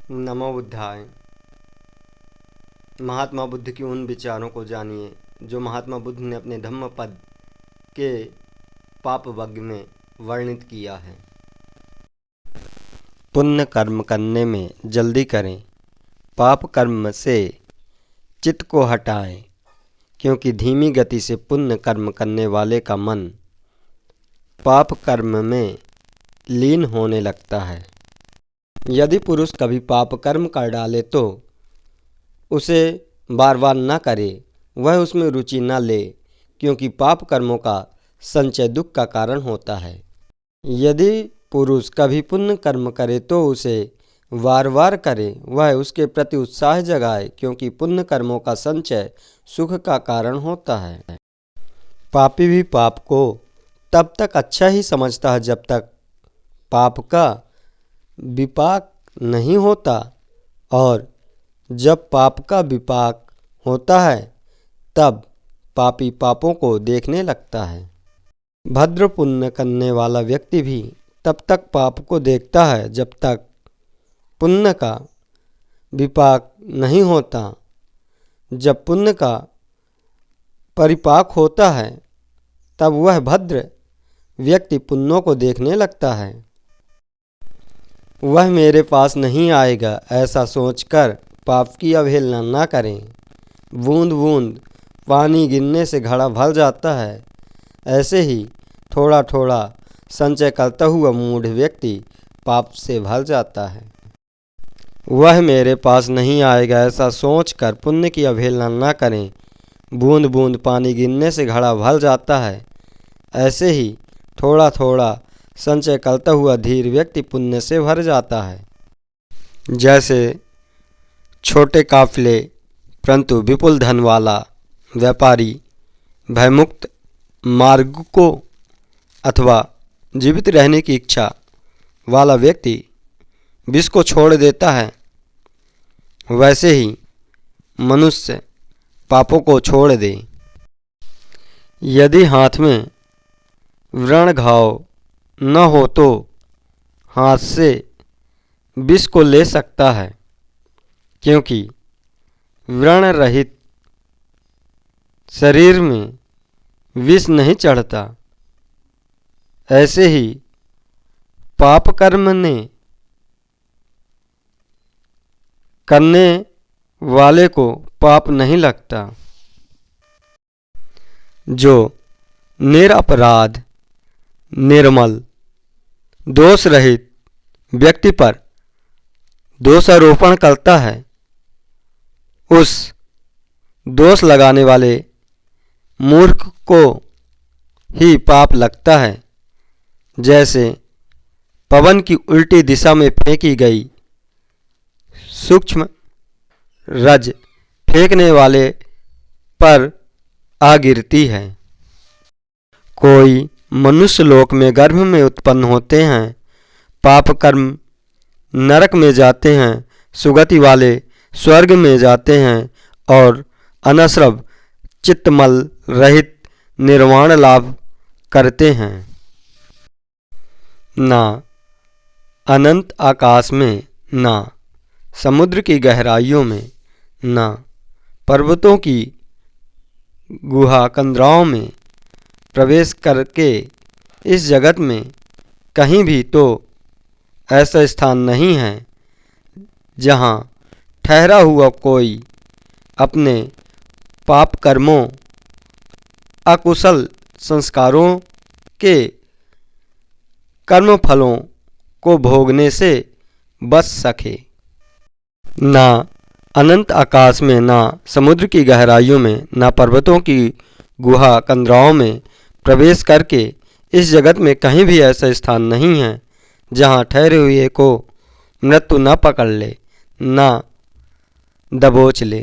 नमो बुद्धाय। महात्मा बुद्ध की उन विचारों को जानिए जो महात्मा बुद्ध ने अपने धम्मपद के पाप वर्ग में वर्णित किया है। पुण्य कर्म करने में जल्दी करें, पाप कर्म से चित्त को हटाएं, क्योंकि धीमी गति से पुण्य कर्म करने वाले का मन पाप कर्म में लीन होने लगता है। यदि पुरुष कभी पाप कर्म कर डाले तो उसे बार बार न करे, वह उसमें रुचि न ले, क्योंकि पाप कर्मों का संचय दुख का कारण होता है। यदि पुरुष कभी पुण्य कर्म करे तो उसे बार बार करे, वह उसके प्रति उत्साह जगाए, क्योंकि पुण्य कर्मों का संचय सुख का कारण होता है। पापी भी पाप को तब तक अच्छा ही समझता है जब तक पाप का विपाक नहीं होता, और जब पाप का विपाक होता है तब पापी पापों को देखने लगता है। भद्र पुण्य करने वाला व्यक्ति भी तब तक पाप को देखता है जब तक पुण्य का विपाक नहीं होता। जब पुण्य का परिपाक होता है तब वह भद्र व्यक्ति पुण्यों को देखने लगता है। वह मेरे पास नहीं आएगा ऐसा सोचकर पाप की अवहेलना न करें। बूंद बूंद पानी गिरने से घड़ा भर जाता है, ऐसे ही थोड़ा थोड़ा संचय करता हुआ मूढ़ व्यक्ति पाप से भर जाता है। वह मेरे पास नहीं आएगा ऐसा सोचकर पुण्य की अवहेलना न करें। बूंद बूंद पानी गिरने से घड़ा भर जाता है, ऐसे ही थोड़ा थोड़ा संचय करता हुआ धीर व्यक्ति पुण्य से भर जाता है। जैसे छोटे काफिले परंतु विपुल धन वाला व्यापारी भयमुक्त मार्ग को अथवा जीवित रहने की इच्छा वाला व्यक्ति विष को छोड़ देता है, वैसे ही मनुष्य पापों को छोड़ दे। यदि हाथ में व्रण घाव न हो तो हाथ से विष को ले सकता है, क्योंकि व्रण रहित शरीर में विष नहीं चढ़ता। ऐसे ही पाप कर्म ने करने वाले को पाप नहीं लगता। जो निरपराध निर्मल दोष रहित व्यक्ति पर दोषारोपण करता है, उस दोष लगाने वाले मूर्ख को ही पाप लगता है। जैसे पवन की उल्टी दिशा में फेंकी गई सूक्ष्म रज फेंकने वाले पर आ गिरती है। कोई मनुष्य लोक में गर्भ में उत्पन्न होते हैं, पाप कर्म नरक में जाते हैं, सुगति वाले स्वर्ग में जाते हैं और अनश्रव चित्तमल रहित निर्वाण लाभ करते हैं। ना अनंत आकाश में, ना समुद्र की गहराइयों में, ना पर्वतों की गुहा कंदराओं में प्रवेश करके इस जगत में कहीं भी तो ऐसा स्थान नहीं है जहाँ ठहरा हुआ कोई अपने पाप कर्मों अकुशल संस्कारों के कर्म फलों को भोगने से बच सके। ना अनंत आकाश में, ना समुद्र की गहराइयों में, ना पर्वतों की गुहा कंदराओं में प्रवेश करके इस जगत में कहीं भी ऐसा स्थान नहीं है जहाँ ठहरे हुए को मृत्यु न पकड़ ले, न दबोच ले।